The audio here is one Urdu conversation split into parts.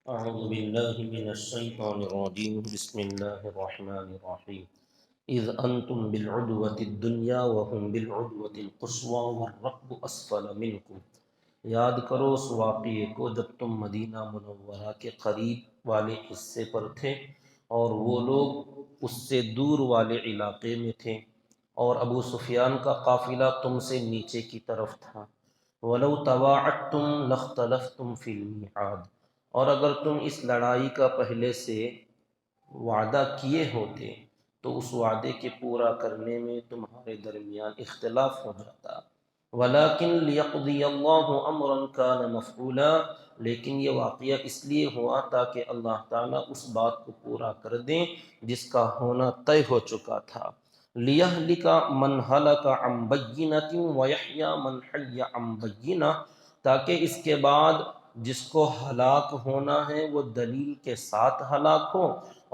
أعوذ بالله من الشيطان الرجيم بسم الله الرحمن الرحيم إذ أنتم بالعدوة الدنيا وهم بالعدوة القصوى والركب أسفل منكم۔ یاد کرو اس واقعے کو جب تم مدینہ منورہ کے قریب والے حصے پر تھے اور وہ لوگ اس سے دور والے علاقے میں تھے، اور ابو سفیان کا قافلہ تم سے نیچے کی طرف تھا۔ وَلَوْ تَوَاعَدْتُمْ لَاخْتَلَفْتُمْ فِي الْمِيعَادِ، اور اگر تم اس لڑائی کا پہلے سے وعدہ کیے ہوتے تو اس وعدے کے پورا کرنے میں تمہارے درمیان اختلاف ہو جاتا۔ وَلَكِنْ لِيَقْضِيَ اللَّهُ أَمْرًا كَانَ مَفْعُولًا، لیکن یہ واقعہ اس لیے ہوا تاکہ اللہ تعالیٰ اس بات کو پورا کر دیں جس کا ہونا طے ہو چکا تھا۔ لِيَهْلِكَ مَنْ هَلَكَ عَنْ بَيِّنَةٍ وَيَحْيَى مَنْ حَيَّ عَنْ بَيِّنَةٍ، تاکہ اس کے بعد جس کو ہلاک ہونا ہے وہ دلیل کے ساتھ ہلاک ہو،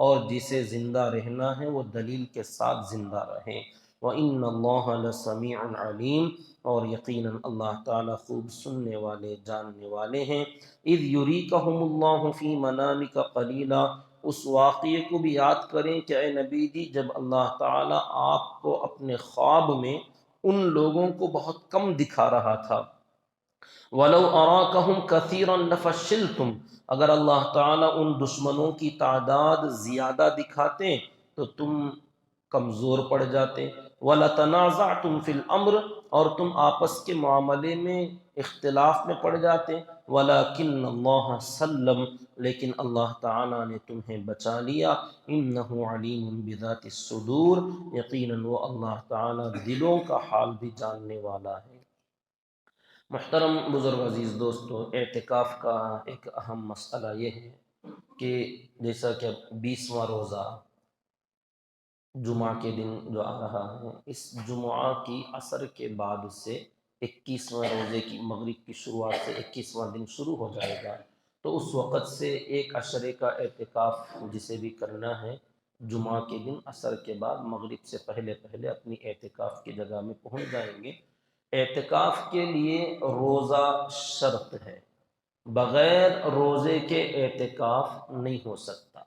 اور جسے زندہ رہنا ہے وہ دلیل کے ساتھ زندہ رہے۔ وَإِنَّ اللَّهَ لَسَمِيعٌ عَلِيمٌ، اور یقیناً اللہ تعالیٰ خوب سننے والے جاننے والے ہیں۔ اِذْ يُرِيكَهُمُ اللَّهُ فِي مَنَامِكَ قَلِيلًا، اس واقعے کو بھی یاد کریں کہ اے نبی جی جب اللہ تعالیٰ آپ کو اپنے خواب میں ان لوگوں کو بہت کم دکھا رہا تھا۔ وَلَوْ أَرَاكَهُمْ كَثِيرًا لَفَشِلْتُمْ، اگر اللہ تعالیٰ ان دشمنوں کی تعداد زیادہ دکھاتے تو تم کمزور پڑ جاتے۔ وَلَتَنَازَعْتُمْ فِي الْأَمْرِ، اور تم آپس کے معاملے میں اختلاف میں پڑ جاتے۔ وَلَكِنَّ اللَّهَ سَلَّمَ، لیکن اللہ تعالیٰ نے تمہیں بچا لیا۔ إِنَّهُ عَلِيمٌ بِذَاتِ الصُّدُورِ، یقیناً وہ اللہ تعالیٰ دلوں کا حال بھی جاننے والا ہے۔ محترم بزرگ عزیز دوستو، اعتکاف کا ایک اہم مسئلہ یہ ہے کہ جیسا کہ 20واں روزہ جمعہ کے دن جو آ رہا ہے، اس جمعہ کی عصر کے بعد سے 21واں روزے کی مغرب کی شروعات سے 21واں دن شروع ہو جائے گا، تو اس وقت سے ایک عشرے کا اعتکاف جسے بھی کرنا ہے جمعہ کے دن عصر کے بعد مغرب سے پہلے پہلے اپنی اعتکاف کی جگہ میں پہنچ جائیں گے۔ اعتکاف کے لیے روزہ شرط ہے، بغیر روزے کے اعتکاف نہیں ہو سکتا۔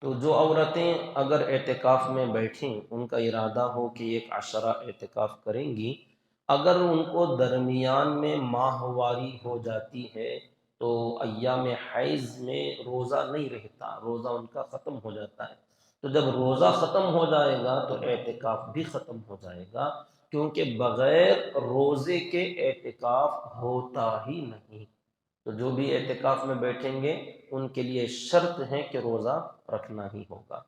تو جو عورتیں اگر اعتکاف میں بیٹھیں، ان کا ارادہ ہو کہ ایک عشرہ اعتکاف کریں گی، اگر ان کو درمیان میں ماہواری ہو جاتی ہے تو ایام حیض میں روزہ نہیں رہتا، روزہ ان کا ختم ہو جاتا ہے۔ تو جب روزہ ختم ہو جائے گا تو اعتکاف بھی ختم ہو جائے گا، کیونکہ بغیر روزے کے اعتکاف ہوتا ہی نہیں۔ تو جو بھی اعتکاف میں بیٹھیں گے ان کے لیے شرط ہے کہ روزہ رکھنا ہی ہوگا۔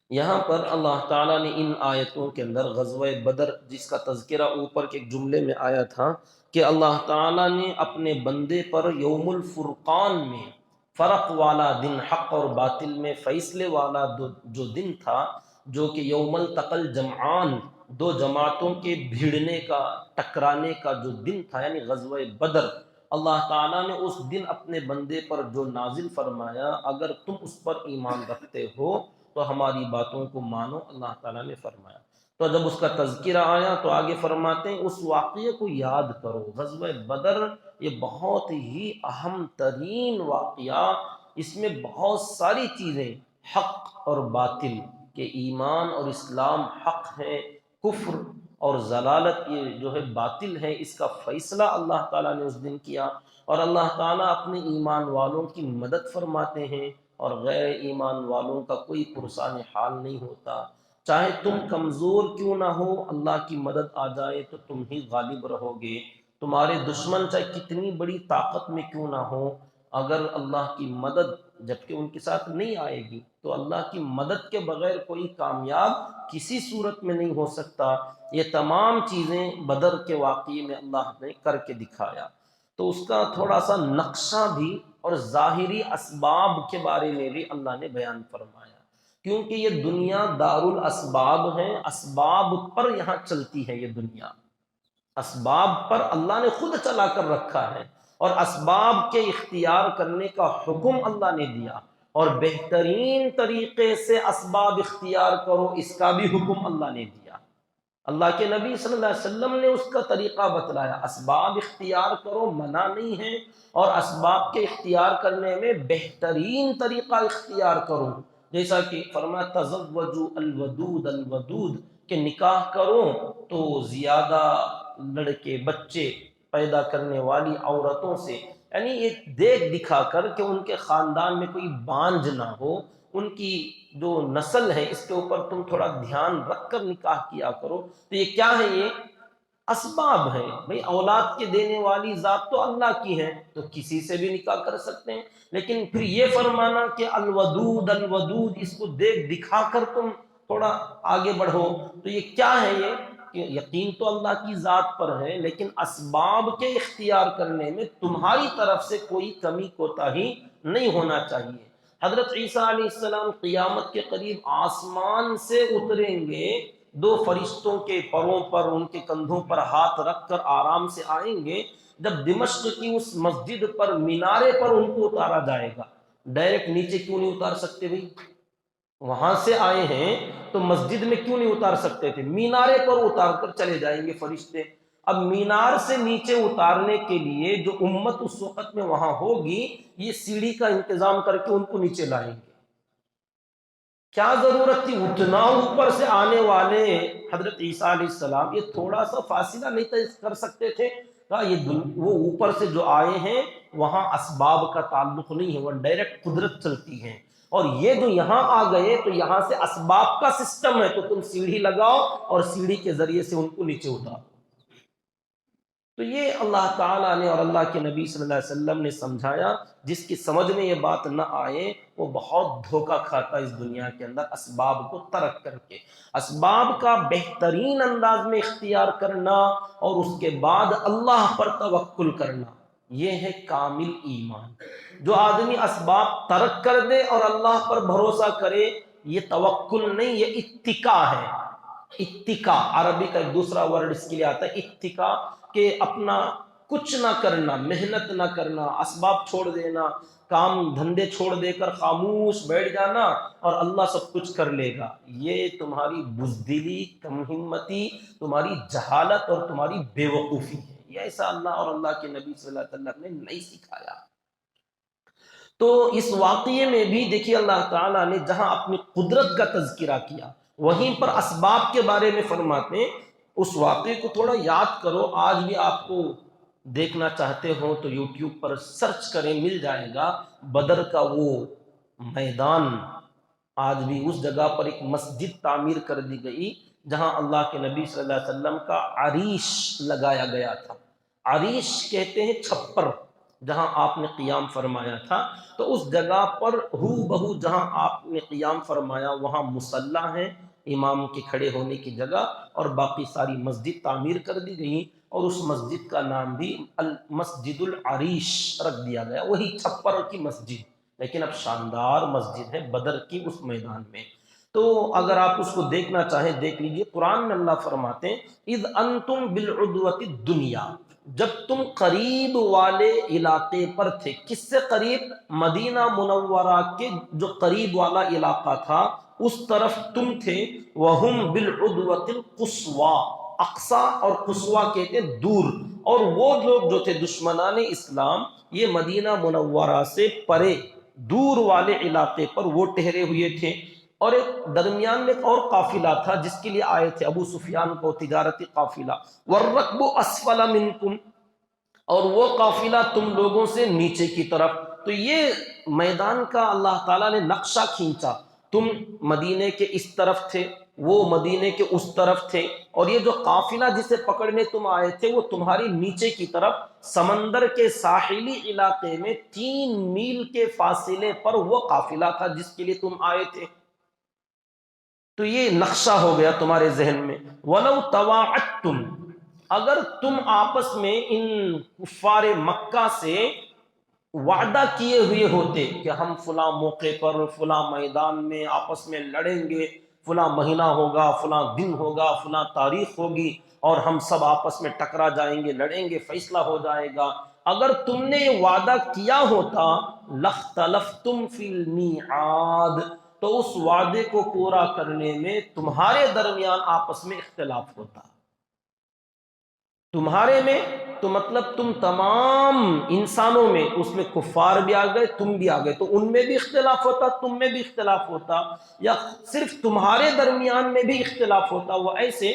یہاں پر اللہ تعالیٰ نے ان آیتوں کے اندر غزوہ بدر، جس کا تذکرہ اوپر کے ایک جملے میں آیا تھا کہ اللہ تعالیٰ نے اپنے بندے پر یوم الفرقان میں فرق والا دن، حق اور باطل میں فیصلے والا جو دن تھا، جو کہ یوم التقى الجمعان، دو جماعتوں کے بھیڑنے کا، ٹکرانے کا جو دن تھا، یعنی غزوہ بدر، اللہ تعالیٰ نے اس دن اپنے بندے پر جو نازل فرمایا، اگر تم اس پر ایمان رکھتے ہو تو ہماری باتوں کو مانو، اللہ تعالیٰ نے فرمایا۔ تو جب اس کا تذکرہ آیا تو آگے فرماتے ہیں اس واقعے کو یاد کرو۔ غزوہ بدر یہ بہت ہی اہم ترین واقعہ، اس میں بہت ساری چیزیں، حق اور باطل، کہ ایمان اور اسلام حق ہے، کفر اور ضلالت یہ جو ہے باطل ہے، اس کا فیصلہ اللہ تعالیٰ نے اس دن کیا۔ اور اللہ تعالیٰ اپنے ایمان والوں کی مدد فرماتے ہیں، اور غیر ایمان والوں کا کوئی پرسان حال نہیں ہوتا۔ چاہے تم کمزور کیوں نہ ہو، اللہ کی مدد آ جائے تو تم ہی غالب رہو گے۔ تمہارے دشمن چاہے کتنی بڑی طاقت میں کیوں نہ ہو، اگر اللہ کی مدد جبکہ ان کے ساتھ نہیں آئے گی تو اللہ کی مدد کے بغیر کوئی کامیاب کسی صورت میں نہیں ہو سکتا۔ یہ تمام چیزیں بدر کے واقعے میں اللہ نے کر کے دکھایا۔ تو اس کا تھوڑا سا نقشہ بھی اور ظاہری اسباب کے بارے میں بھی اللہ نے بیان فرمایا، کیونکہ یہ دنیا دار الاسباب ہے، اسباب پر یہاں چلتی ہے یہ دنیا، اسباب پر اللہ نے خود چلا کر رکھا ہے، اور اسباب کے اختیار کرنے کا حکم اللہ نے دیا، اور بہترین طریقے سے اسباب اختیار کرو اس کا بھی حکم اللہ نے دیا۔ اللہ کے نبی صلی اللہ علیہ وسلم نے اس کا طریقہ بتلایا. اسباب اختیار کرو، منع نہیں ہے، اور اسباب کے اختیار کرنے میں بہترین طریقہ اختیار کرو. جیسا کہ فرمایا تزوجوا الودود الودود، کہ نکاح کرو تو زیادہ لڑکے بچے پیدا کرنے والی عورتوں سے، یعنی یہ دیکھ دکھا کر کہ ان کے خاندان میں کوئی بانجھ نہ ہو، ان کی جو نسل ہے اس کے اوپر تم تھوڑا دھیان رکھ کر نکاح کیا کرو. تو یہ کیا ہے؟ یہ اسباب ہیں. بھئی اولاد کے دینے والی ذات تو اللہ کی ہے، تو کسی سے بھی نکاح کر سکتے ہیں. لیکن پھر یہ فرمانا کہ الودود الودود، اس کو دیکھ دکھا کر تم تھوڑا آگے بڑھو، تو یہ کیا ہے؟ یہ کہ یقین تو اللہ کی ذات پر ہے، لیکن اسباب کے اختیار کرنے میں تمہاری طرف سے کوئی کمی کوتاہی نہیں ہونا چاہیے. حضرت عیسیٰ علیہ السلام قیامت کے قریب آسمان سے اتریں گے، دو فرشتوں کے پروں پر، ان کے کندھوں پر ہاتھ رکھ کر آرام سے آئیں گے. جب دمشق کی اس مسجد پر مینارے پر ان کو اتارا جائے گا، ڈائریکٹ نیچے کیوں نہیں اتار سکتے بھائی؟ وہاں سے آئے ہیں تو مسجد میں کیوں نہیں اتار سکتے تھے؟ مینارے پر اتار کر چلے جائیں گے فرشتے. اب مینار سے نیچے اتارنے کے لیے جو امت اس وقت میں وہاں ہوگی، یہ سیڑھی کا انتظام کر کے ان کو نیچے لائیں گے. کیا ضرورت تھی اتنا اوپر سے آنے والے حضرت عیسیٰ علیہ السلام؟ یہ تھوڑا سا فاصلہ نہیں طے کر سکتے تھے؟ وہ اوپر سے جو آئے ہیں وہاں اسباب کا تعلق نہیں ہے، وہ ڈائریکٹ قدرت چلتی ہے. اور یہ جو یہاں آ گئے تو یہاں سے اسباب کا سسٹم ہے، تو تم سیڑھی لگاؤ اور سیڑھی کے ذریعے سے ان کو نیچے اتارو. تو یہ اللہ تعالیٰ نے اور اللہ کے نبی صلی اللہ علیہ وسلم نے سمجھایا. جس کی سمجھ میں یہ بات نہ آئے وہ بہت دھوکہ کھاتا ہے اس دنیا کے اندر اسباب کو ترک کر کے. اسباب کا بہترین انداز میں اختیار کرنا اور اس کے بعد اللہ پر توکل کرنا، یہ ہے کامل ایمان. جو آدمی اسباب ترک کر دے اور اللہ پر بھروسہ کرے، یہ توکل نہیں، یہ اتکا ہے. اتکا عربی کا ایک دوسرا ورڈ اس کے لیے آتا ہے، اتکا، کہ اپنا کچھ نہ کرنا، محنت نہ کرنا، اسباب چھوڑ دینا، کام دھندے چھوڑ دے کر خاموش بیٹھ جانا اور اللہ سب کچھ کر لے گا. یہ تمہاری بزدلی، کم ہمتی، تمہاری جہالت اور تمہاری بے وقوفی ہے. یہ ایسا اللہ اور اللہ کے نبی صلی اللہ علیہ وسلم نے نہیں سکھایا. تو اس واقعے میں بھی دیکھیے اللہ تعالیٰ نے جہاں اپنی قدرت کا تذکرہ کیا، وہیں پر اسباب کے بارے میں فرماتے ہیں. اس واقعے کو تھوڑا یاد کرو. آج بھی آپ کو دیکھنا چاہتے ہو تو یوٹیوب پر سرچ کریں، مل جائے گا. بدر کا وہ میدان، آج بھی اس جگہ پر ایک مسجد تعمیر کر دی گئی جہاں اللہ کے نبی صلی اللہ علیہ وسلم کا عریش لگایا گیا تھا. عریش کہتے ہیں چھپر، جہاں آپ نے قیام فرمایا تھا. تو اس جگہ پر ہو بہو جہاں آپ نے قیام فرمایا وہاں مصلی ہے، امام کے کھڑے ہونے کی جگہ، اور باقی ساری مسجد تعمیر کر دی گئی، اور اس مسجد کا نام بھی مسجد العریش رکھ دیا گیا، وہی چھپر کی مسجد. لیکن اب شاندار مسجد ہے بدر کی اس میدان میں. تو اگر آپ اس کو دیکھنا چاہیں دیکھ لیجئے. قرآن میں اللہ فرماتے ہیں اذ انتم بالعدوۃ الدنیا، جب تم قریب والے علاقے پر تھے. کس سے قریب؟ مدینہ منورہ کے جو قریب والا علاقہ تھا اس طرف تم تھے. وَهُمْ بِالْعُدْوَةِ الْقُصْوَىٰ، اقصا اور قصویٰ کہتے ہیں دور. اور وہ لوگ جو تھے دشمنان اسلام، یہ مدینہ منورہ سے پرے دور والے علاقے پر وہ ٹھہرے ہوئے تھے. اور ایک درمیان میں ایک اور قافلہ تھا جس کے لیے آئے تھے ابو سفیان کو، تجارتی قافلہ. وَالرَّكْبُ أَسْفَلَ مِنْكُمْ، اور وہ قافلہ تم لوگوں سے نیچے کی طرف. تو یہ میدان کا اللہ تعالیٰ نے نقشہ کھینچا. تم مدینے کے اس طرف تھے، وہ مدینے کے اس طرف تھے، اور یہ جو قافلہ جسے پکڑنے تم آئے تھے وہ تمہاری نیچے کی طرف سمندر کے ساحلی علاقے میں 3 میل کے فاصلے پر وہ قافلہ تھا جس کے لیے تم آئے تھے. تو یہ نقشہ ہو گیا تمہارے ذہن میں. وَلَوْ تَوَاعَدْتُمْ، اگر تم آپس میں ان کفار مکہ سے وعدہ کیے ہوئے ہوتے کہ ہم فلاں موقع پر فلاں میدان میں آپس میں لڑیں گے، فلاں مہینہ ہوگا، فلاں دن ہوگا، فلاں تاریخ ہوگی، اور ہم سب آپس میں ٹکرا جائیں گے، لڑیں گے، فیصلہ ہو جائے گا. اگر تم نے یہ وعدہ کیا ہوتا لَاخْتَلَفْتُمْ فِي الْمِيعَادِ، تو اس وعدے کو پورا کرنے میں تمہارے درمیان آپس میں اختلاف ہوتا، تمہارے میں تو مطلب تم تمام انسانوں میں، اس میں کفار بھی آ گئے، تم بھی آ گئے، تو ان میں بھی اختلاف ہوتا، تم میں بھی اختلاف ہوتا، یا صرف تمہارے درمیان میں بھی اختلاف ہوتا۔ وہ ایسے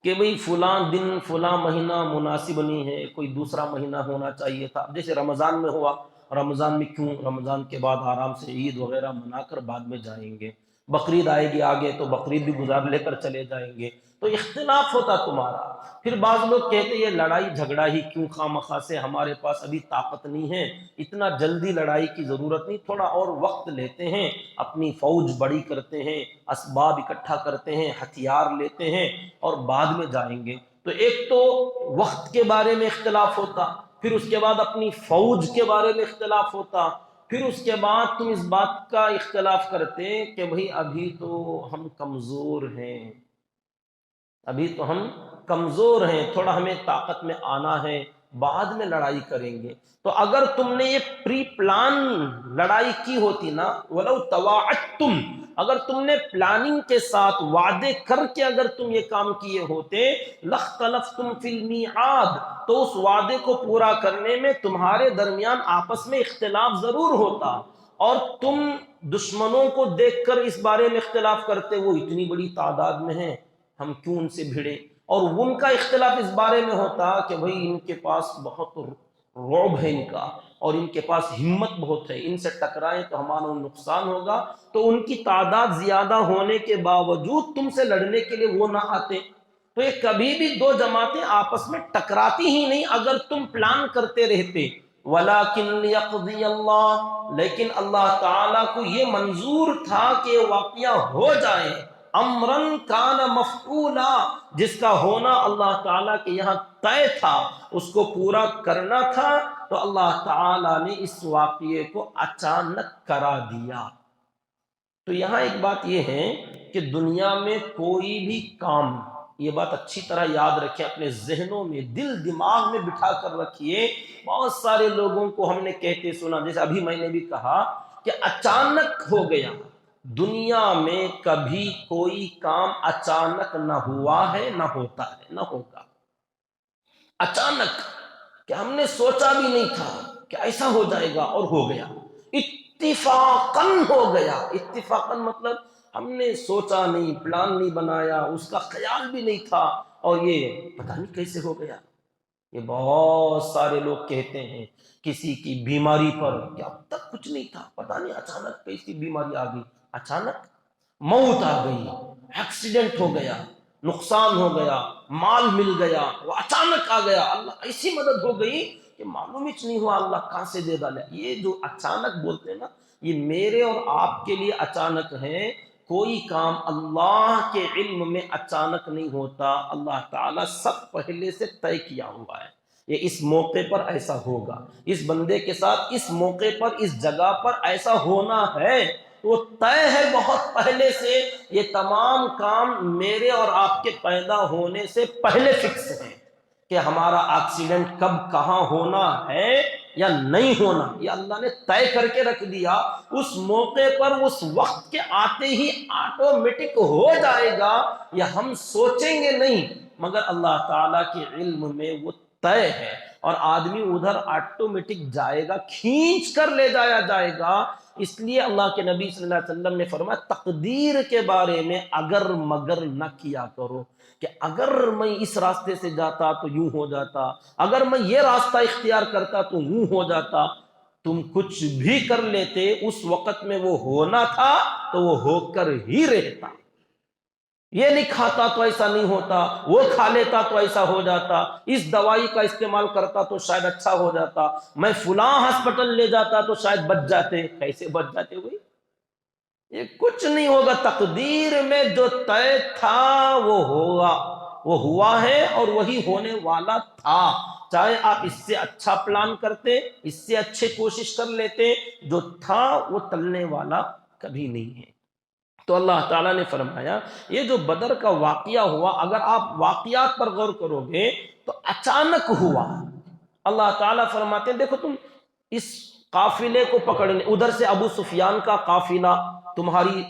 کہ بھئی فلاں دن فلاں مہینہ مناسب نہیں ہے، کوئی دوسرا مہینہ ہونا چاہیے تھا، جیسے رمضان میں ہوا، رمضان میں کیوں، رمضان کے بعد آرام سے عید وغیرہ منا کر بعد میں جائیں گے، بقرعید آئے گی آگے تو بقرعید بھی گزار لے کر چلے جائیں گے، تو اختلاف ہوتا تمہارا۔ پھر بعض لوگ کہتے یہ لڑائی جھگڑا ہی کیوں خواہ مخواہ سے، ہمارے پاس ابھی طاقت نہیں ہے، اتنا جلدی لڑائی کی ضرورت نہیں، تھوڑا اور وقت لیتے ہیں، اپنی فوج بڑی کرتے ہیں، اسباب اکٹھا کرتے ہیں، ہتھیار لیتے ہیں اور بعد میں جائیں گے۔ تو ایک تو وقت کے بارے میں اختلاف ہوتا، پھر اس کے بعد اپنی فوج کے بارے میں اختلاف ہوتا، پھر اس کے بعد تم اس بات کا اختلاف کرتے کہ بھئی ابھی تو ہم کمزور ہیں، ابھی تو ہم کمزور ہیں، تھوڑا ہمیں طاقت میں آنا ہے، بعد میں لڑائی کریں گے۔ تو اگر تم نے یہ پری پلان لڑائی کی ہوتی نا، وَلَوْ تَوَاعَدْتُمْ، اگر تم نے پلاننگ کے ساتھ وعدے کر کے اگر تم یہ کام کیے ہوتے، لَاخْتَلَفْتُمْ فِي الْمِيعَادِ، تو اس وعدے کو پورا کرنے میں تمہارے درمیان آپس میں اختلاف ضرور ہوتا، اور تم دشمنوں کو دیکھ کر اس بارے میں اختلاف کرتے وہ اتنی بڑی تعداد میں ہیں، ہم کیوں ان سے بھیڑے، اور ان کا اختلاف اس بارے میں ہوتا کہ بھئی ان کے پاس بہت رعب ہے ان کا، اور ان کے پاس ہمت بہت ہے، ان سے ٹکرائیں تو ہمارا نقصان ہوگا، تو ان کی تعداد زیادہ ہونے کے باوجود تم سے لڑنے کے لیے وہ نہ آتے۔ تو یہ کبھی بھی دو جماعتیں آپس میں ٹکراتی ہی نہیں اگر تم پلان کرتے رہتے۔ وَلَٰكِنْ لِيَقْضِيَ اللَّهُ، لیکن اللہ تعالیٰ کو یہ منظور تھا کہ یہ واقعہ ہو جائے، امرن کان مفعولا، جس کا ہونا اللہ تعالیٰ کے یہاں طے تھا، اس کو پورا کرنا تھا، تو اللہ تعالیٰ نے اس واقعے کو اچانک کرا دیا۔ تو یہاں ایک بات یہ ہے کہ دنیا میں کوئی بھی کام، یہ بات اچھی طرح یاد رکھیں، اپنے ذہنوں میں دل دماغ میں بٹھا کر رکھیے۔ بہت سارے لوگوں کو ہم نے کہتے سنا، جیسے ابھی میں نے بھی کہا کہ اچانک ہو گیا، دنیا میں کبھی کوئی کام اچانک نہ ہوا ہے، نہ ہوتا ہے، نہ ہوگا۔ اچانک کہ ہم نے سوچا بھی نہیں تھا کہ ایسا ہو جائے گا اور ہو گیا، اتفاقاً ہو گیا۔ اتفاقاً مطلب ہم نے سوچا نہیں، پلان نہیں بنایا، اس کا خیال بھی نہیں تھا، اور یہ پتہ نہیں کیسے ہو گیا۔ یہ بہت سارے لوگ کہتے ہیں کسی کی بیماری پر کہ اب تک کچھ نہیں تھا، پتہ نہیں اچانک کیسی بیماری آ گئی، اچانک موت آ گئی، ایکسیڈنٹ ہو گیا، نقصان ہو گیا، مال مل گیا، وہ اچانک آ گیا، اللہ ایسی مدد ہو گئی کہ معلوم ہی نہیں ہوا اللہ کہاں سے دے ڈالا۔ یہ جو اچانک بولتے ہیں نا، یہ میرے اور آپ کے لیے اچانک ہے، کوئی کام اللہ کے علم میں اچانک نہیں ہوتا، اللہ تعالیٰ سب پہلے سے طے کیا ہوا ہے، یہ اس موقع پر ایسا ہوگا، اس بندے کے ساتھ اس موقع پر اس جگہ پر ایسا ہونا ہے، وہ طے ہے بہت پہلے سے۔ یہ تمام کام میرے اور آپ کے پیدا ہونے سے پہلے فکس ہے کہ ہمارا ایکسیڈنٹ کب کہاں ہونا ہے یا نہیں ہونا، یہ اللہ نے طے کر کے رکھ دیا، اس موقع پر اس وقت کے آتے ہی آٹومیٹک ہو جائے گا، یا ہم سوچیں گے نہیں، مگر اللہ تعالیٰ کے علم میں وہ طے ہے، اور آدمی ادھر آٹومیٹک جائے گا، کھینچ کر لے جایا جائے گا۔ اس لیے اللہ کے نبی صلی اللہ علیہ وسلم نے فرمایا تقدیر کے بارے میں اگر مگر نہ کیا کرو، کہ اگر میں اس راستے سے جاتا تو یوں ہو جاتا، اگر میں یہ راستہ اختیار کرتا تو یوں ہو جاتا۔ تم کچھ بھی کر لیتے، اس وقت میں وہ ہونا تھا تو وہ ہو کر ہی رہتا۔ یہ نہیں کھاتا تو ایسا نہیں ہوتا، وہ کھا لیتا تو ایسا ہو جاتا، اس دوائی کا استعمال کرتا تو شاید اچھا ہو جاتا، میں فلاں ہاسپٹل لے جاتا تو شاید بچ جاتے۔ کیسے بچ جاتے ہوئے؟ یہ کچھ نہیں ہوگا، تقدیر میں جو طے تھا وہ ہوگا، وہ ہوا ہے اور وہی ہونے والا تھا، چاہے آپ اس سے اچھا پلان کرتے، اس سے اچھے کوشش کر لیتے، جو تھا وہ ٹلنے والا کبھی نہیں ہے۔ تو اللہ تعالیٰ نے فرمایا یہ جو بدر کا واقعہ ہوا، اگر آپ واقعات پر غور کرو گے تو اچانک ہوا۔ اللہ تعالیٰ فرماتے ہیں دیکھو تم اس قافلے کو پکڑنے، ادھر سے ابو سفیان کا قافلہ تمہاری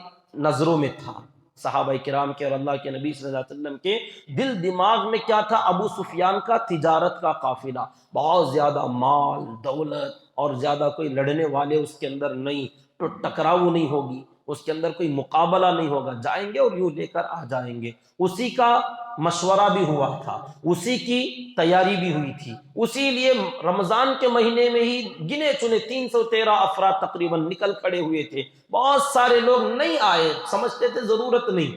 نظروں میں تھا، صحابہ کرام کے اور اللہ کے نبی صلی اللہ علیہ وسلم کے دل دماغ میں کیا تھا؟ ابو سفیان کا تجارت کا قافلہ، بہت زیادہ مال دولت اور زیادہ کوئی لڑنے والے اس کے اندر نہیں، تو ٹکراؤ نہیں ہوگی، اس کے اندر کوئی مقابلہ نہیں ہوگا، جائیں گے اور یوں لے کر آ جائیں گے۔ اسی کا مشورہ بھی ہوا تھا، اسی کی تیاری بھی ہوئی تھی، اسی لیے رمضان کے مہینے میں ہی گنے چنے 313 افراد تقریباً نکل کھڑے ہوئے تھے، بہت سارے لوگ نہیں آئے، سمجھتے تھے ضرورت نہیں،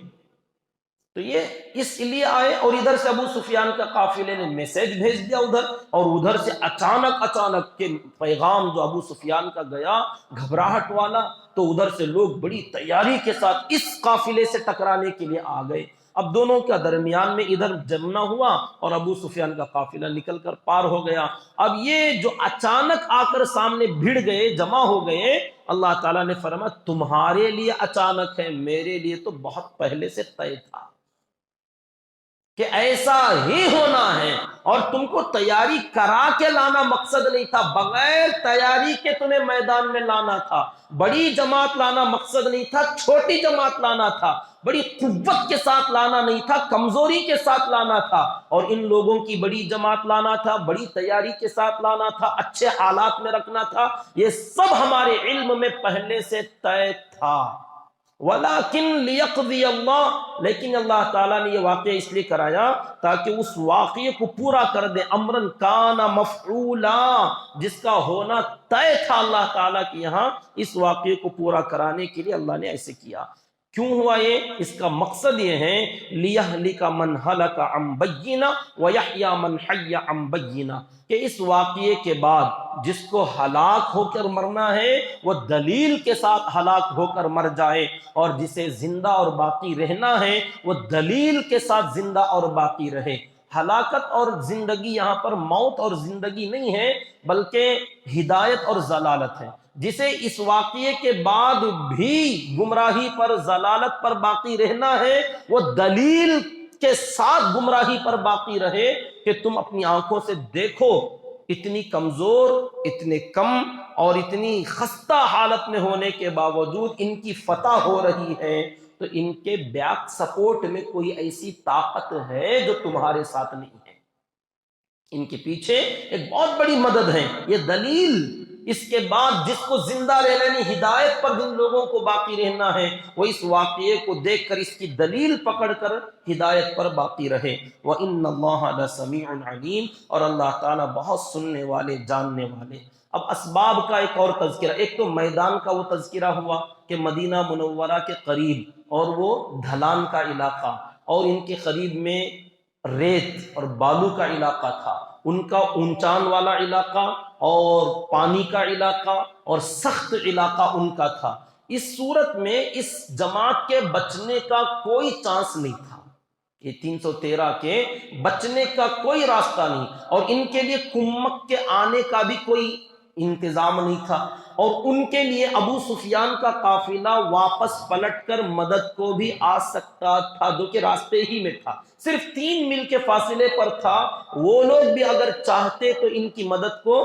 تو یہ اس لیے آئے، اور ادھر سے ابو سفیان کا قافلے نے میسج بھیج دیا ادھر، اور ادھر سے اچانک کے پیغام جو ابو سفیان کا گیا گھبراہٹ والا، تو ادھر سے لوگ بڑی تیاری کے ساتھ اس قافلے سے ٹکرانے کے لیے آ گئے۔ اب دونوں کے درمیان میں ادھر جمنا ہوا اور ابو سفیان کا قافلہ نکل کر پار ہو گیا۔ اب یہ جو اچانک آ کر سامنے بھیڑ گئے، جمع ہو گئے، اللہ تعالیٰ نے فرمایا تمہارے لیے اچانک ہے، میرے لیے تو بہت پہلے سے طے تھا کہ ایسا ہی ہونا ہے، اور تم کو تیاری کرا کے لانا مقصد نہیں تھا، بغیر تیاری کے تمہیں میدان میں لانا تھا، بڑی جماعت لانا مقصد نہیں تھا، چھوٹی جماعت لانا تھا، بڑی قوت کے ساتھ لانا نہیں تھا، کمزوری کے ساتھ لانا تھا، اور ان لوگوں کی بڑی جماعت لانا تھا، بڑی تیاری کے ساتھ لانا تھا، اچھے حالات میں رکھنا تھا، یہ سب ہمارے علم میں پہلے سے طے تھا۔ وَلَكِنْ لِيَقْضِيَ اللَّهُ، لیکن اللہ تعالیٰ نے یہ واقعہ اس لیے کرایا تاکہ اس واقعے کو پورا کر دے، امرن کان مفعولا، جس کا ہونا طے تھا اللہ تعالیٰ کے یہاں، اس واقعے کو پورا کرانے کے لیے اللہ نے ایسے کیا۔ کیوں ہوا یہ؟ اس کا مقصد یہ ہے لِيَهْلِكَ مَنْ هَلَكَ عَنْ بَيِّنَةٍ وَيَحْيَى مَنْ حَيَّ عَنْ بَيِّنَةٍ، کہ اس واقعے کے بعد جس کو ہلاک ہو کر مرنا ہے وہ دلیل کے ساتھ ہلاک ہو کر مر جائے، اور جسے زندہ اور باقی رہنا ہے وہ دلیل کے ساتھ زندہ اور باقی رہے۔ ہلاکت اور زندگی یہاں پر موت اور زندگی نہیں ہے، بلکہ ہدایت اور ضلالت ہے۔ جسے اس واقعے کے بعد بھی گمراہی پر ضلالت پر باقی رہنا ہے، وہ دلیل کے ساتھ گمراہی پر باقی رہے کہ تم اپنی آنکھوں سے دیکھو، اتنی کمزور، اتنے کم اور اتنی خستہ حالت میں ہونے کے باوجود ان کی فتح ہو رہی ہے، تو ان کے بیک سپورٹ میں کوئی ایسی طاقت ہے جو تمہارے ساتھ نہیں ہے، ان کے پیچھے ایک بہت بڑی مدد ہے، یہ دلیل۔ اس کے بعد جس کو زندہ رہنا یعنی ہدایت پر جن لوگوں کو باقی رہنا ہے، وہ اس واقعے کو دیکھ کر اس کی دلیل پکڑ کر ہدایت پر باقی رہے۔ وَإِنَّ اللَّهَ لَسَمِيعٌ عَلِيمٌ، اور اللہ تعالیٰ بہت سننے والے، جاننے والے۔ اب اسباب کا ایک اور تذکرہ، ایک تو میدان کا وہ تذکرہ ہوا کہ مدینہ منورہ کے قریب اور وہ ڈھلان کا علاقہ، اور ان کے قریب میں ریت اور بالو کا علاقہ تھا، ان کا اونچان والا علاقہ اور پانی کا علاقہ اور سخت علاقہ ان کا تھا۔ اس صورت میں اس جماعت کے بچنے کا کوئی چانس نہیں تھا، یہ 313 کے بچنے کا کوئی راستہ نہیں، اور ان کے لیے کمک کے آنے کا بھی کوئی انتظام نہیں تھا، اور ان کے لیے ابو سفیان کا قافلہ واپس پلٹ کر مدد کو بھی آ سکتا تھا، جو کہ راستے ہی میں تھا، صرف 3 میل کے فاصلے پر تھا، وہ لوگ بھی اگر چاہتے تو ان کی مدد کو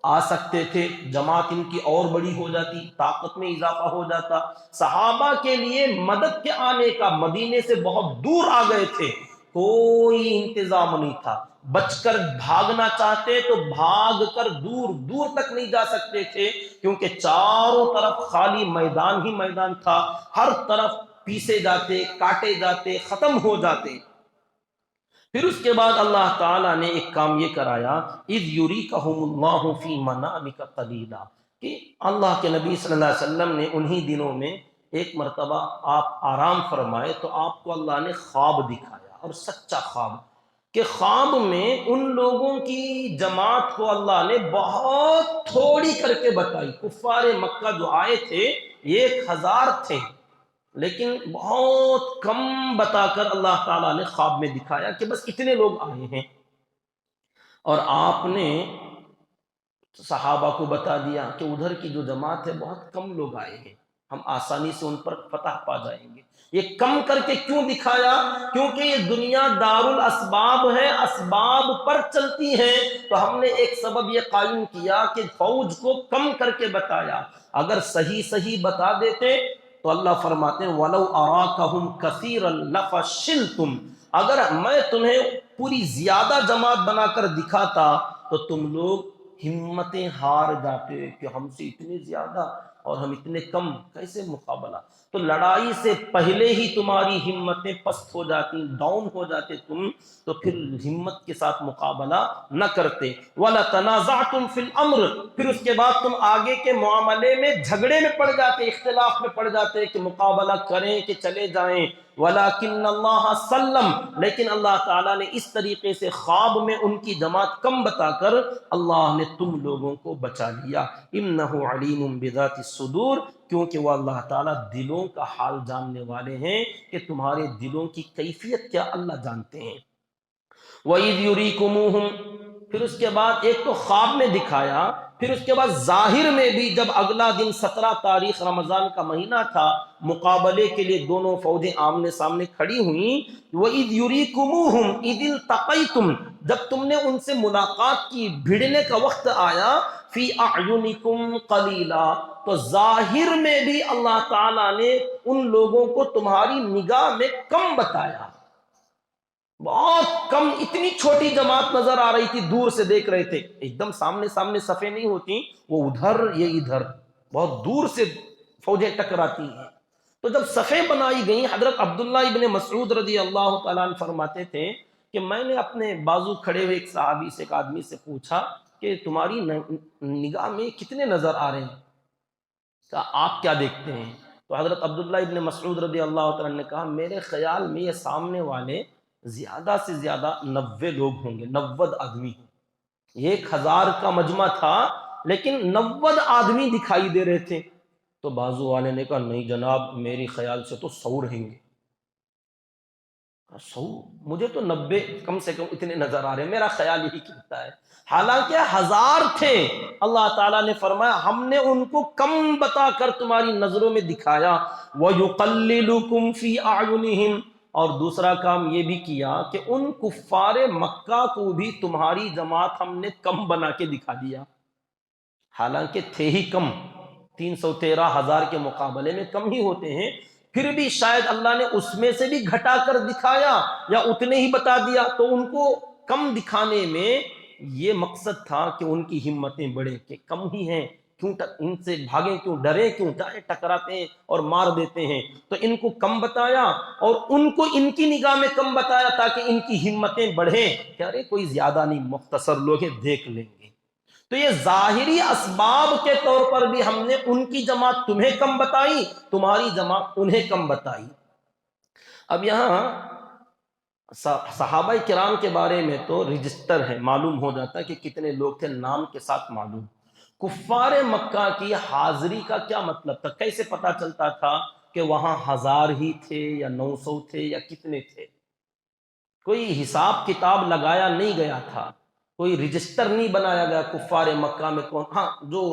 آ سکتے تھے، جماعت ان کی اور بڑی ہو جاتی، طاقت میں اضافہ ہو جاتا۔ صحابہ کے لیے مدد کے آنے کا، مدینے سے بہت دور آ گئے تھے، کوئی انتظام نہیں تھا، بچ کر بھاگنا چاہتے تو بھاگ کر دور دور تک نہیں جا سکتے تھے، کیونکہ چاروں طرف خالی میدان ہی میدان تھا، ہر طرف پیسے جاتے، کاٹے جاتے، ختم ہو جاتے۔ پھر اس کے بعد اللہ تعالیٰ نے ایک کام یہ کرایا، اذ یریکہم اللہ فی منامک قلیلا، کہ اللہ کے نبی صلی اللہ علیہ وسلم نے انہی دنوں میں ایک مرتبہ آپ آرام فرمائے تو آپ کو اللہ نے خواب دکھایا، اور سچا خواب، کہ خواب میں ان لوگوں کی جماعت کو اللہ نے بہت تھوڑی کر کے بتائی۔ کفار مکہ جو آئے تھے 1000 تھے، لیکن بہت کم بتا کر اللہ تعالیٰ نے خواب میں دکھایا کہ بس اتنے لوگ آئے ہیں، اور آپ نے صحابہ کو بتا دیا کہ ادھر کی جو جماعت ہے بہت کم لوگ آئے ہیں، ہم آسانی سے ان پر فتح پا جائیں گے۔ یہ کم کر کے کیوں دکھایا؟ کیونکہ یہ دنیا دار الاسباب ہے، اسباب پر چلتی ہے، تو ہم نے ایک سبب یہ قائم کیا کہ فوج کو کم کر کے بتایا، اگر صحیح بتا دیتے تو اللہ فرماتے ہیں وَلَوْ أَرَاكَهُمْ كَثِيرًا لَفَشِلْتُمْ، اگر میں تمہیں پوری زیادہ جماعت بنا کر دکھاتا تو تم لوگ ہمتیں ہار جاتے کہ ہم سے اتنے زیادہ اور ہم اتنے کم، کیسے مقابلہ؟ تو لڑائی سے پہلے ہی تمہاری ہمتیں پست ہو جاتی، ڈاؤن ہو جاتے تم، تو پھر ہمت کے ساتھ مقابلہ نہ کرتے۔ وَلَتَنَازَعْتُمْ فِي الْأَمْرِ، پھر اس کے بعد تم آگے کے معاملے میں جھگڑے میں پڑ جاتے، اختلاف میں پڑ جاتے کہ مقابلہ کریں کہ چلے جائیں۔ وَلَكِنَّ اللَّهَ سَلَّمَ، لیکن اللہ تعالیٰ نے اس طریقے سے خواب میں ان کی جماعت کم بتا کر اللہ نے تم لوگوں کو بچا لیا۔ إِنَّهُ عَلِيمٌ بِذَاتِ الصُّدُورِ، کیونکہ وہ اللہ تعالیٰ دلوں کا حال جاننے والے ہیں کہ تمہارے دلوں کی کیفیت کیا اللہ جانتے ہیں۔ وَإِذْ يُرِيكُمُوهُمْ، پھر اس کے بعد ایک تو خواب میں دکھایا، پھر اس کے بعد ظاہر میں بھی جب اگلا دن 17 تاریخ رمضان کا مہینہ تھا، مقابلے کے لیے دونوں فوجیں آمنے سامنے کھڑی ہوئیں۔ وَإِذْ يُرِيكُمُوهُمْ إِذِ الْتَقَيْتُمْ، جب تم نے ان سے ملاقات کی، بھیڑنے کا وقت آیا، فِي أَعْيُنِكُمْ قَلِيلًا، تو ظاہر میں بھی اللہ تعالیٰ نے ان لوگوں کو تمہاری نگاہ میں کم بتایا، بہت کم، اتنی چھوٹی جماعت نظر آ رہی تھی، دور سے دیکھ رہے تھے، ایک دم سامنے سامنے صفیں نہیں ہوتی، وہ ادھر یہ ادھر، بہت دور سے فوجیں ٹکراتی ہیں۔ تو جب صفیں بنائی گئیں، حضرت عبداللہ ابن مسعود رضی اللہ تعالیٰ عنہ فرماتے تھے کہ میں نے اپنے بازو کھڑے ہوئے ایک صحابی سے، ایک آدمی سے پوچھا کہ تمہاری نگاہ میں کتنے نظر آ رہے ہیں؟ کہا آپ کیا دیکھتے ہیں؟ تو حضرت عبداللہ ابن مسعود رضی اللہ تعالیٰ عنہ نے کہا میرے خیال میں یہ سامنے والے زیادہ سے زیادہ 90 لوگ ہوں گے، 90 آدمی ہوں۔ 1000 کا مجمع تھا لیکن 90 آدمی دکھائی دے رہے تھے۔ تو بازو والے نے کہا نہیں جناب، میری خیال سے تو 100 رہیں گے۔ 100؟ مجھے تو 90 کم سے کم اتنے نظر آ رہے ہیں، میرا خیال یہی کہتا ہے۔ حالانکہ 1000 تھے، اللہ تعالیٰ نے فرمایا ہم نے ان کو کم بتا کر تمہاری نظروں میں دکھایا۔ وَيُقَلِّلُكُمْ فِي أَعْيُنِهِمْ، اور دوسرا کام یہ بھی کیا کہ ان کفار مکہ کو بھی تمہاری جماعت ہم نے کم بنا کے دکھا دیا، حالانکہ تھے ہی کم، 313,000 کے مقابلے میں کم ہی ہوتے ہیں، پھر بھی شاید اللہ نے اس میں سے بھی گھٹا کر دکھایا یا اتنے ہی بتا دیا۔ تو ان کو کم دکھانے میں یہ مقصد تھا کہ ان کی ہمتیں بڑھیں کہ کم ہی ہیں، کیوں ان سے بھاگیں، کیوں ڈریں، کیوں چاہے ٹکراتے ہیں اور مار دیتے ہیں۔ تو ان کو کم بتایا اور ان کو ان کی نگاہ میں کم بتایا تاکہ ان کی ہمتیں بڑھیں کہ ارے کوئی زیادہ نہیں، مختصر لوگ ہیں، دیکھ لیں گے۔ تو یہ ظاہری اسباب کے طور پر بھی ہم نے ان کی جماعت تمہیں کم بتائی، تمہاری جماعت انہیں کم بتائی۔ اب یہاں صحابہ کرام کے بارے میں تو رجسٹر ہے، معلوم ہو جاتا ہے کہ کتنے لوگ تھے، نام کے ساتھ معلوم۔ کفار مکہ کی حاضری کا کیا مطلب تھا؟ کیسے پتا چلتا تھا کہ وہاں 1000 ہی تھے یا 900 تھے یا کتنے تھے؟ کوئی حساب کتاب لگایا نہیں گیا تھا، کوئی رجسٹر نہیں بنایا گیا کفار مکہ میں کون، ہاں جو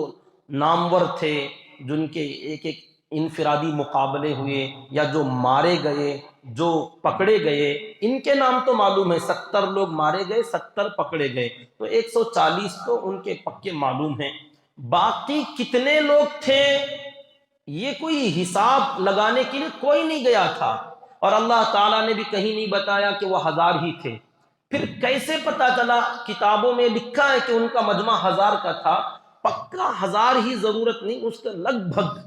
نامور تھے، جن کے ایک ایک انفرادی مقابلے ہوئے یا جو مارے گئے، جو پکڑے گئے، ان کے نام تو معلوم ہے، 70 لوگ مارے گئے، 70 پکڑے گئے، تو 140 تو ان کے پکے معلوم ہیں۔ باقی کتنے لوگ تھے یہ کوئی حساب لگانے کے لیے کوئی نہیں گیا تھا، اور اللہ تعالیٰ نے بھی کہیں نہیں بتایا کہ وہ 1000 ہی تھے۔ پھر کیسے پتا چلا؟ کتابوں میں لکھا ہے کہ ان کا مجمع 1000 کا تھا، پکا 1000 ہی ضرورت نہیں، اس کا لگ بھگ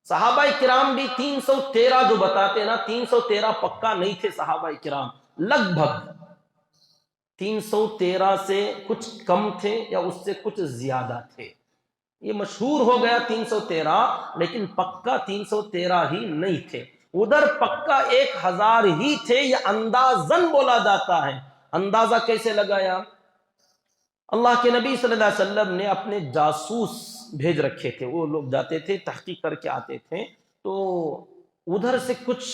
صحابہ کرام بھی 313 جو بتاتے ہیں نا، 313 پکا نہیں تھے صحابہ کرام، لگ بھگ 313 سے کچھ کم تھے یا اس سے کچھ زیادہ تھے، یہ مشہور ہو گیا 313، لیکن پکا 313 ہی نہیں تھے۔ ادھر پکا 1000 ہی تھے، یہ اندازن بولا جاتا ہے۔ اندازہ کیسے لگایا؟ اللہ کے نبی صلی اللہ علیہ وسلم نے اپنے جاسوس بھیج رکھے تھے، وہ لوگ جاتے تھے تحقیق کر کے آتے تھے، تو ادھر سے کچھ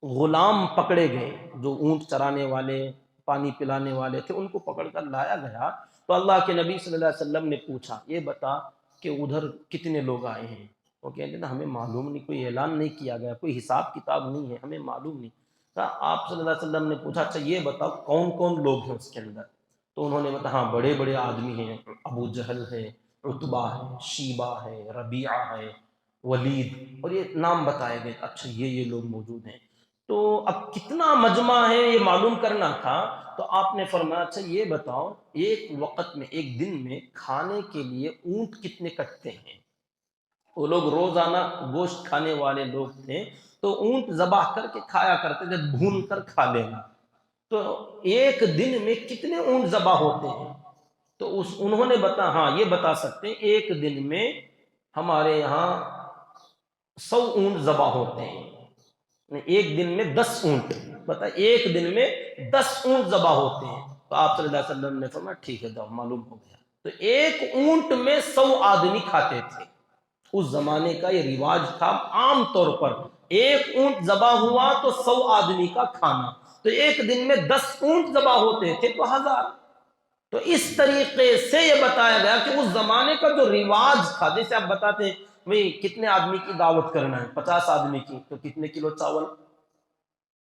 غلام پکڑے گئے جو اونٹ چرانے والے، پانی پلانے والے تھے، ان کو پکڑ کر لایا گیا۔ تو اللہ کے نبی صلی اللہ علیہ وسلم نے پوچھا یہ بتا کہ ادھر کتنے لوگ آئے ہیں؟ وہ کہتے ہیں ہمیں معلوم نہیں، کوئی اعلان نہیں کیا گیا، کوئی حساب کتاب نہیں ہے، ہمیں معلوم نہیں۔ آپ صلی اللہ علیہ وسلم نے پوچھا اچھا یہ بتاؤ کون کون لوگ ہیں اس کے اندر؟ تو انہوں نے بتایا ہاں بڑے بڑے آدمی ہیں، ابو جہل ہے، عتبہ ہے، شیبہ ہے، ربیعہ ہے، ولید، اور یہ نام بتائے گئے، اچھا یہ لوگ موجود ہیں۔ تو اب کتنا مجمع ہے یہ معلوم کرنا تھا، تو آپ نے فرمایا اچھا یہ بتاؤ ایک وقت میں، ایک دن میں کھانے کے لیے اونٹ کتنے کٹتے ہیں؟ وہ لوگ روزانہ گوشت کھانے والے لوگ تھے، تو اونٹ ذبح کر کے کھایا کرتے تھے، بھون کر کھا لینا۔ تو ایک دن میں کتنے اونٹ ذبح ہوتے ہیں؟ تو انہوں نے ہاں یہ بتا سکتے ہیں، ایک دن میں ہمارے یہاں 100 اونٹ ذبح ہوتے ہیں، ایک دن میں 10 اونٹ، بتا ایک دن میں 10 اونٹ ذبح ہوتے ہیں۔ تو آپ صلی اللہ علیہ وسلم نے فرمایا ٹھیک ہے جاؤ، معلوم ہو گیا۔ تو ایک اونٹ میں 100 آدمی کھاتے تھے، اس زمانے کا یہ رواج تھا۔ عام طور پر ایک اونٹ ذبح ہوا تو 100 آدمی کا کھانا، تو ایک دن میں 10 اونٹ ذبح ہوتے تھے تو 1000۔ تو اس طریقے سے یہ بتایا گیا کہ اس زمانے کا جو رواج تھا، جیسے آپ بتاتے ہیں بھئی کتنے آدمی کی دعوت کرنا ہے، 50 آدمی کی، تو کتنے کلو چاول؟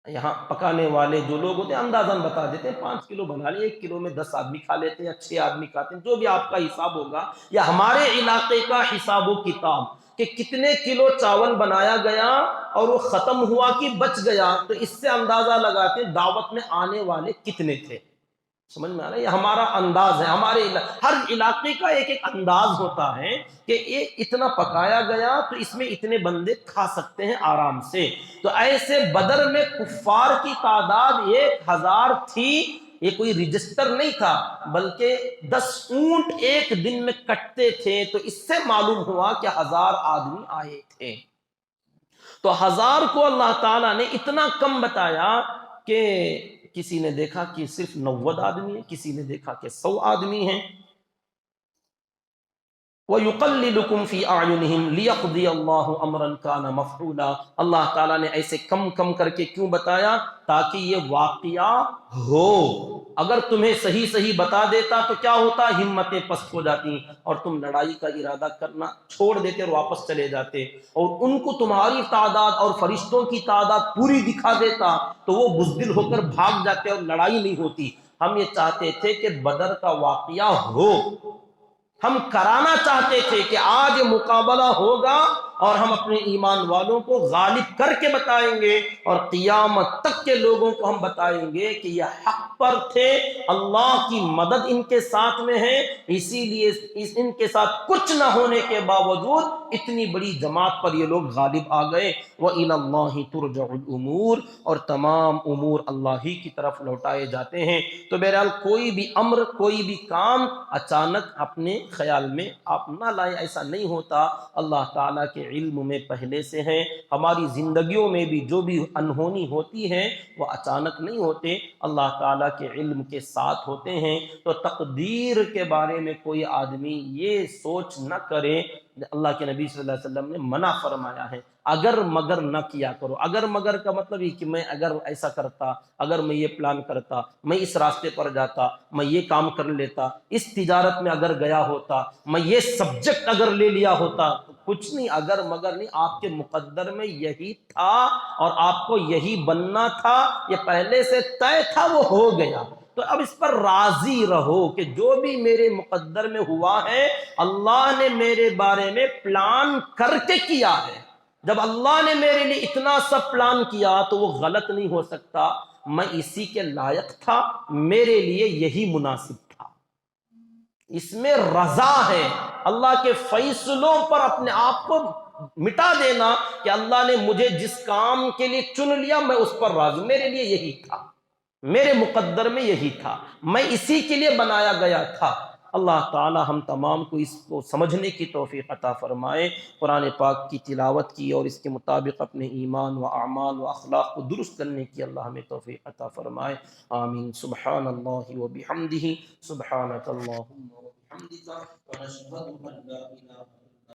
یہاں پکانے والے جو لوگ ہوتے ہیں اندازاً بتا دیتے ہیں 5 کلو بنا لیے، 1 کلو میں 10 آدمی کھا لیتے ہیں یا 6 آدمی کھاتے ہیں، جو بھی آپ کا حساب ہوگا، یا ہمارے علاقے کا حساب و کتاب کہ کتنے کلو چاول بنایا گیا اور وہ ختم ہوا کہ بچ گیا، تو اس سے اندازہ لگاتے ہیں دعوت میں آنے والے کتنے تھے۔ سمجھ میں آ رہا ہے؟ یہ ہمارا انداز ہے، ہر علاقے کا ایک ایک انداز ہوتا ہے کہ یہ اتنا پکایا گیا تو اس میں اتنے بندے کھا سکتے ہیں آرام سے۔ تو ایسے بدر میں کفار کی تعداد 1000 تھی، یہ کوئی رجسٹر نہیں تھا، بلکہ 10 اونٹ ایک دن میں کٹتے تھے، تو اس سے معلوم ہوا کہ 1000 آدمی آئے تھے۔ تو 1000 کو اللہ تعالیٰ نے اتنا کم بتایا کہ کسی نے دیکھا کہ صرف 90 آدمی ہیں، کسی نے دیکھا کہ 100 آدمی ہیں۔ وَيُقَلِّلُكُمْ فِي أَعْيُنِهِمْ لِيَقْضِيَ اللَّهُ أَمْرًا كَانَ مَفْعُولًا۔ اللہ تعالیٰ نے ایسے کم کم کر کے کیوں بتایا؟ تاکہ یہ واقعہ ہو۔ اگر تمہیں صحیح صحیح بتا دیتا تو کیا ہوتا؟ ہمتیں پست ہو جاتی اور تم لڑائی کا ارادہ کرنا چھوڑ دیتے اور واپس چلے جاتے، اور ان کو تمہاری تعداد اور فرشتوں کی تعداد پوری دکھا دیتا تو وہ بزدل ہو کر بھاگ جاتے اور لڑائی نہیں ہوتی۔ ہم یہ چاہتے تھے کہ بدر کا واقعہ ہو، ہم کرانا چاہتے تھے کہ آج مقابلہ ہوگا اور ہم اپنے ایمان والوں کو غالب کر کے بتائیں گے، اور قیامت تک کے لوگوں کو ہم بتائیں گے کہ یہ حق پر تھے، اللہ کی مدد ان کے ساتھ میں ہے، اسی لیے ان کے ساتھ کچھ نہ ہونے کے باوجود اتنی بڑی جماعت پر یہ لوگ غالب آ گئے۔ وَإِلَى اللَّهِ تُرْجَعُ الْأُمُورُ، اور تمام امور اللہ ہی کی طرف لوٹائے جاتے ہیں۔ تو بہرحال کوئی بھی امر، کوئی بھی کام اچانک اپنے خیال میں آپ نہ لائیں، ایسا نہیں ہوتا، اللہ تعالیٰ کے علم میں پہلے سے ہے۔ ہماری زندگیوں میں بھی جو بھی انہونی ہوتی ہے وہ اچانک نہیں ہوتے، اللہ تعالیٰ کے علم کے ساتھ ہوتے ہیں۔ تو تقدیر کے بارے میں کوئی آدمی یہ سوچ نہ کرے، اللہ کے نبی صلی اللہ علیہ وسلم نے منع فرمایا ہے، اگر مگر نہ کیا کرو۔ اگر مگر کا مطلب یہ کہ میں اگر ایسا کرتا، اگر میں یہ پلان کرتا، میں اس راستے پر جاتا، میں یہ کام کر لیتا، اس تجارت میں اگر گیا ہوتا، میں یہ سبجیکٹ اگر لے لیا ہوتا، تو کچھ نہیں، اگر مگر نہیں، آپ کے مقدر میں یہی تھا اور آپ کو یہی بننا تھا، یہ پہلے سے طے تھا، وہ ہو گیا۔ تو اب اس پر راضی رہو کہ جو بھی میرے مقدر میں ہوا ہے اللہ نے میرے بارے میں پلان کر کے کیا ہے۔ جب اللہ نے میرے لیے اتنا سب پلان کیا تو وہ غلط نہیں ہو سکتا، میں اسی کے لائق تھا، میرے لیے یہی مناسب تھا۔ اس میں رضا ہے، اللہ کے فیصلوں پر اپنے آپ کو مٹا دینا کہ اللہ نے مجھے جس کام کے لیے چن لیا میں اس پر راضی، میرے لیے یہی تھا، میرے مقدر میں یہی تھا، میں اسی کے لیے بنایا گیا تھا۔ اللہ تعالی ہم تمام کو اس کو سمجھنے کی توفیق عطا فرمائے، قرآن پاک کی تلاوت کی اور اس کے مطابق اپنے ایمان و اعمال و اخلاق کو درست کرنے کی اللہ ہمیں توفیق عطا فرمائے، آمین۔ سبحان اللہ و بحمدہ، سبحانک اللہم و بحمدک، ونشہد ان لا الہ